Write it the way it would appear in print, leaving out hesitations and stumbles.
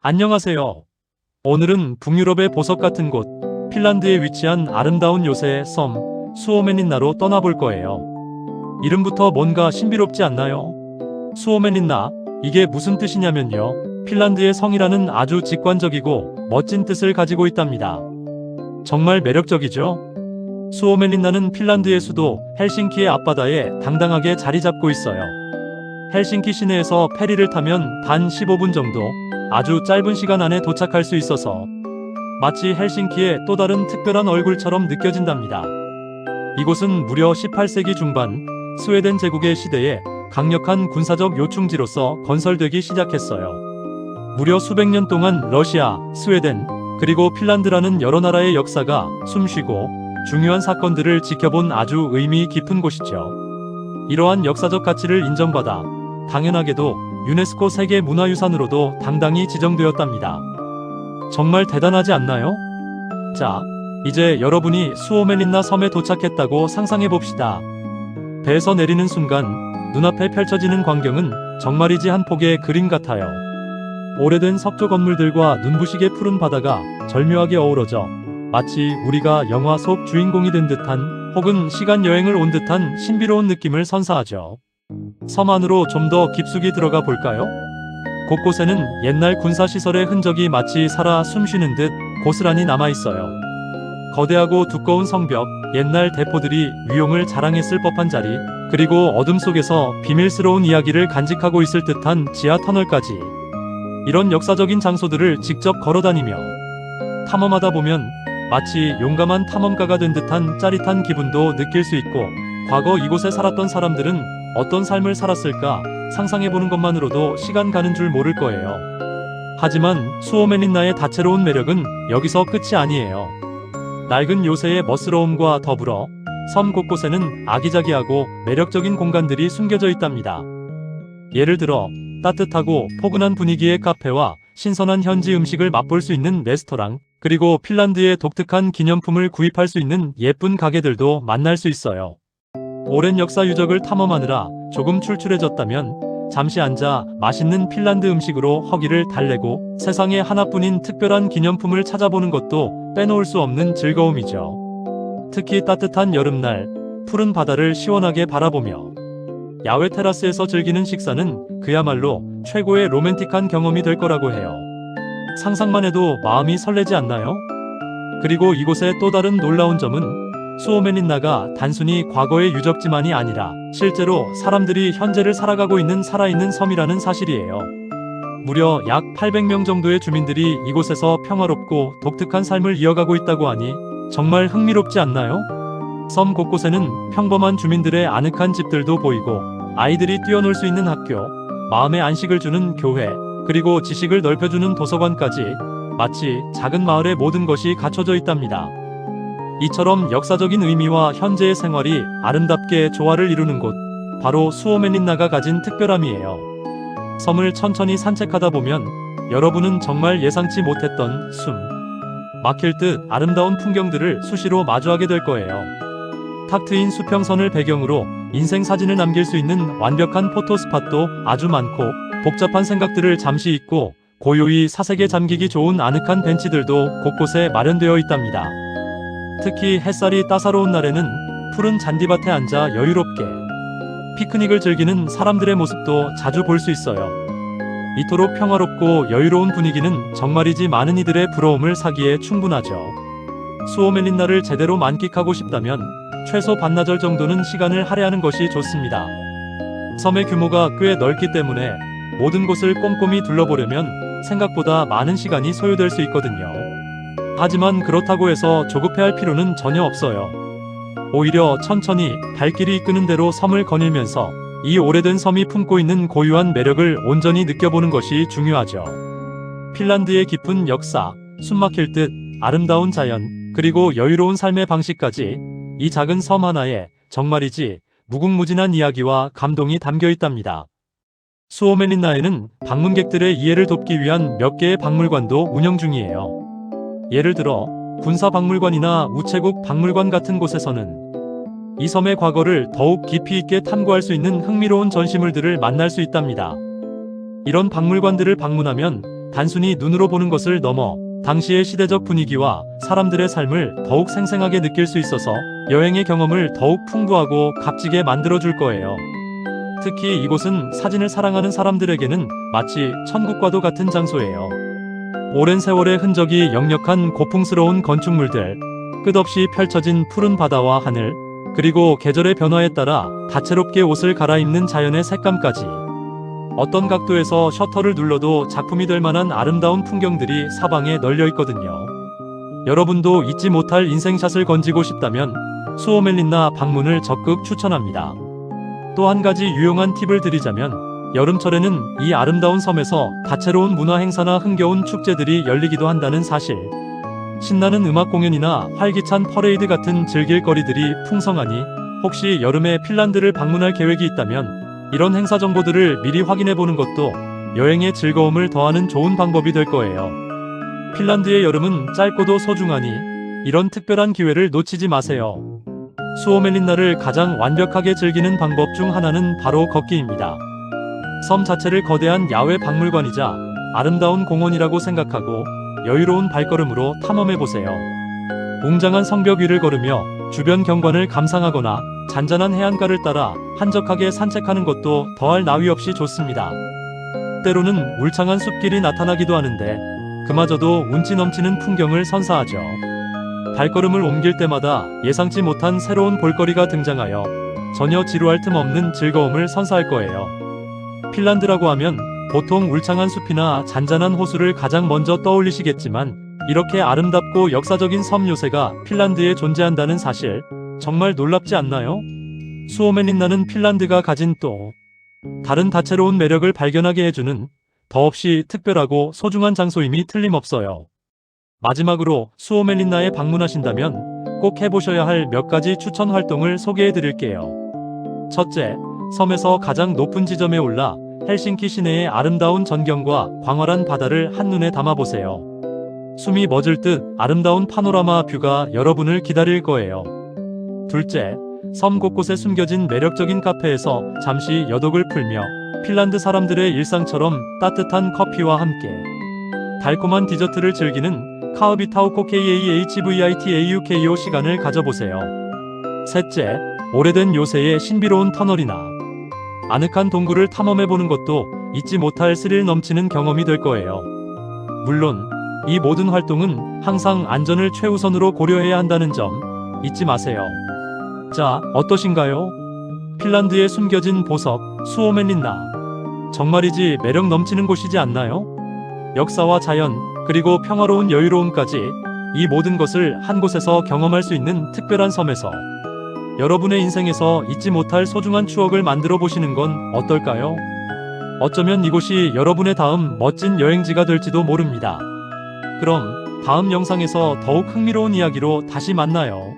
안녕하세요. 오늘은 북유럽의 보석 같은 곳, 핀란드에 위치한 아름다운 요새의 섬, 수오메닌나로 떠나볼 거예요. 이름부터 뭔가 신비롭지 않나요? 수오메닌나, 이게 무슨 뜻이냐면요. 핀란드의 성이라는 아주 직관적이고 멋진 뜻을 가지고 있답니다. 정말 매력적이죠? 수오메닌나는 핀란드의 수도 헬싱키의 앞바다에 당당하게 자리 잡고 있어요. 헬싱키 시내에서 페리를 타면 단 15분 정도, 아주 짧은 시간 안에 도착할 수 있어서 마치 헬싱키의 또 다른 특별한 얼굴처럼 느껴진답니다. 이곳은 무려 18세기 중반 스웨덴 제국의 시대에 강력한 군사적 요충지로서 건설되기 시작했어요. 무려 수백 년 동안 러시아, 스웨덴, 그리고 핀란드라는 여러 나라의 역사가 숨쉬고 중요한 사건들을 지켜본 아주 의미 깊은 곳이죠. 이러한 역사적 가치를 인정받아 당연하게도 유네스코 세계문화유산으로도 당당히 지정되었답니다. 정말 대단하지 않나요? 자, 이제 여러분이 수오메닌나 섬에 도착했다고 상상해봅시다. 배에서 내리는 순간 눈앞에 펼쳐지는 광경은 정말이지 한 폭의 그림 같아요. 오래된 석조 건물들과 눈부시게 푸른 바다가 절묘하게 어우러져 마치 우리가 영화 속 주인공이 된 듯한 혹은 시간 여행을 온 듯한 신비로운 느낌을 선사하죠. 섬 안으로 좀 더 깊숙이 들어가 볼까요? 곳곳에는 옛날 군사시설의 흔적이 마치 살아 숨쉬는 듯 고스란히 남아있어요. 거대하고 두꺼운 성벽, 옛날 대포들이 위용을 자랑했을 법한 자리, 그리고 어둠 속에서 비밀스러운 이야기를 간직하고 있을 듯한 지하 터널까지. 이런 역사적인 장소들을 직접 걸어다니며 탐험하다 보면 마치 용감한 탐험가가 된 듯한 짜릿한 기분도 느낄 수 있고, 과거 이곳에 살았던 사람들은 어떤 삶을 살았을까 상상해보는 것만으로도 시간 가는 줄 모를 거예요. 하지만 수오메닌나의 다채로운 매력은 여기서 끝이 아니에요. 낡은 요새의 멋스러움과 더불어 섬 곳곳에는 아기자기하고 매력적인 공간들이 숨겨져 있답니다. 예를 들어 따뜻하고 포근한 분위기의 카페와 신선한 현지 음식을 맛볼 수 있는 레스토랑, 그리고 핀란드의 독특한 기념품을 구입할 수 있는 예쁜 가게들도 만날 수 있어요. 오랜 역사 유적을 탐험하느라 조금 출출해졌다면 잠시 앉아 맛있는 핀란드 음식으로 허기를 달래고 세상에 하나뿐인 특별한 기념품을 찾아보는 것도 빼놓을 수 없는 즐거움이죠. 특히 따뜻한 여름날 푸른 바다를 시원하게 바라보며 야외 테라스에서 즐기는 식사는 그야말로 최고의 로맨틱한 경험이 될 거라고 해요. 상상만 해도 마음이 설레지 않나요? 그리고 이곳의 또 다른 놀라운 점은 수오메닌나가 단순히 과거의 유적지만이 아니라 실제로 사람들이 현재를 살아가고 있는 살아있는 섬이라는 사실이에요. 무려 약 800명 정도의 주민들이 이곳에서 평화롭고 독특한 삶을 이어가고 있다고 하니 정말 흥미롭지 않나요? 섬 곳곳에는 평범한 주민들의 아늑한 집들도 보이고, 아이들이 뛰어놀 수 있는 학교, 마음의 안식을 주는 교회, 그리고 지식을 넓혀주는 도서관까지 마치 작은 마을의 모든 것이 갖춰져 있답니다. 이처럼 역사적인 의미와 현재의 생활이 아름답게 조화를 이루는 곳, 바로 수오메닌나가 가진 특별함이에요. 섬을 천천히 산책하다 보면 여러분은 정말 예상치 못했던 숨 막힐 듯 아름다운 풍경들을 수시로 마주하게 될 거예요. 탁 트인 수평선을 배경으로 인생 사진을 남길 수 있는 완벽한 포토스팟도 아주 많고, 복잡한 생각들을 잠시 잊고 고요히 사색에 잠기기 좋은 아늑한 벤치들도 곳곳에 마련되어 있답니다. 특히 햇살이 따사로운 날에는 푸른 잔디밭에 앉아 여유롭게 피크닉을 즐기는 사람들의 모습도 자주 볼 수 있어요. 이토록 평화롭고 여유로운 분위기는 정말이지 많은 이들의 부러움을 사기에 충분하죠. 수오메닌나를 제대로 만끽하고 싶다면 최소 반나절 정도는 시간을 할애하는 것이 좋습니다. 섬의 규모가 꽤 넓기 때문에 모든 곳을 꼼꼼히 둘러보려면 생각보다 많은 시간이 소요될 수 있거든요. 하지만 그렇다고 해서 조급해할 필요는 전혀 없어요. 오히려 천천히 발길이 이끄는 대로 섬을 거닐면서 이 오래된 섬이 품고 있는 고유한 매력을 온전히 느껴보는 것이 중요하죠. 핀란드의 깊은 역사, 숨막힐 듯 아름다운 자연, 그리고 여유로운 삶의 방식까지 이 작은 섬 하나에 정말이지 무궁무진한 이야기와 감동이 담겨 있답니다. 수오메닌나에는 방문객들의 이해를 돕기 위한 몇 개의 박물관도 운영 중이에요. 예를 들어 군사박물관이나 우체국 박물관 같은 곳에서는 이 섬의 과거를 더욱 깊이 있게 탐구할 수 있는 흥미로운 전시물들을 만날 수 있답니다. 이런 박물관들을 방문하면 단순히 눈으로 보는 것을 넘어 당시의 시대적 분위기와 사람들의 삶을 더욱 생생하게 느낄 수 있어서 여행의 경험을 더욱 풍부하고 값지게 만들어줄 거예요. 특히 이곳은 사진을 사랑하는 사람들에게는 마치 천국과도 같은 장소예요. 오랜 세월의 흔적이 역력한 고풍스러운 건축물들, 끝없이 펼쳐진 푸른 바다와 하늘, 그리고 계절의 변화에 따라 다채롭게 옷을 갈아입는 자연의 색감까지. 어떤 각도에서 셔터를 눌러도 작품이 될 만한 아름다운 풍경들이 사방에 널려 있거든요. 여러분도 잊지 못할 인생샷을 건지고 싶다면 수오멜린나 방문을 적극 추천합니다. 또 한 가지 유용한 팁을 드리자면 여름철에는 이 아름다운 섬에서 다채로운 문화 행사나 흥겨운 축제들이 열리기도 한다는 사실. 신나는 음악 공연이나 활기찬 퍼레이드 같은 즐길 거리들이 풍성하니 혹시 여름에 핀란드를 방문할 계획이 있다면 이런 행사 정보들을 미리 확인해 보는 것도 여행의 즐거움을 더하는 좋은 방법이 될 거예요. 핀란드의 여름은 짧고도 소중하니 이런 특별한 기회를 놓치지 마세요. 수오멜린나를 가장 완벽하게 즐기는 방법 중 하나는 바로 걷기입니다. 섬 자체를 거대한 야외 박물관이자 아름다운 공원이라고 생각하고 여유로운 발걸음으로 탐험해 보세요. 웅장한 성벽 위를 걸으며 주변 경관을 감상하거나 잔잔한 해안가를 따라 한적하게 산책하는 것도 더할 나위 없이 좋습니다. 때로는 울창한 숲길이 나타나기도 하는데 그마저도 운치 넘치는 풍경을 선사하죠. 발걸음을 옮길 때마다 예상치 못한 새로운 볼거리가 등장하여 전혀 지루할 틈 없는 즐거움을 선사할 거예요. 핀란드라고 하면 보통 울창한 숲이나 잔잔한 호수를 가장 먼저 떠올리시겠지만 이렇게 아름답고 역사적인 섬 요새가 핀란드에 존재한다는 사실 정말 놀랍지 않나요? 수오멜린나는 핀란드가 가진 또 다른 다채로운 매력을 발견하게 해주는 더없이 특별하고 소중한 장소임이 틀림없어요. 마지막으로 수오멜린나에 방문하신다면 꼭 해보셔야 할 몇 가지 추천 활동을 소개해 드릴게요. 첫째, 섬에서 가장 높은 지점에 올라 헬싱키 시내의 아름다운 전경과 광활한 바다를 한눈에 담아보세요. 숨이 멎을 듯 아름다운 파노라마 뷰가 여러분을 기다릴 거예요. 둘째, 섬 곳곳에 숨겨진 매력적인 카페에서 잠시 여독을 풀며 핀란드 사람들의 일상처럼 따뜻한 커피와 함께 달콤한 디저트를 즐기는 카우비타우코 KAHVITAUKO 시간을 가져보세요. 셋째, 오래된 요새의 신비로운 터널이나 아늑한 동굴을 탐험해보는 것도 잊지 못할 스릴 넘치는 경험이 될 거예요. 물론 이 모든 활동은 항상 안전을 최우선으로 고려해야 한다는 점 잊지 마세요. 자, 어떠신가요? 핀란드에 숨겨진 보석, 수오멜린나. 정말이지 매력 넘치는 곳이지 않나요? 역사와 자연, 그리고 평화로운 여유로움까지 이 모든 것을 한 곳에서 경험할 수 있는 특별한 섬에서 여러분의 인생에서 잊지 못할 소중한 추억을 만들어 보시는 건 어떨까요? 어쩌면 이곳이 여러분의 다음 멋진 여행지가 될지도 모릅니다. 그럼 다음 영상에서 더욱 흥미로운 이야기로 다시 만나요.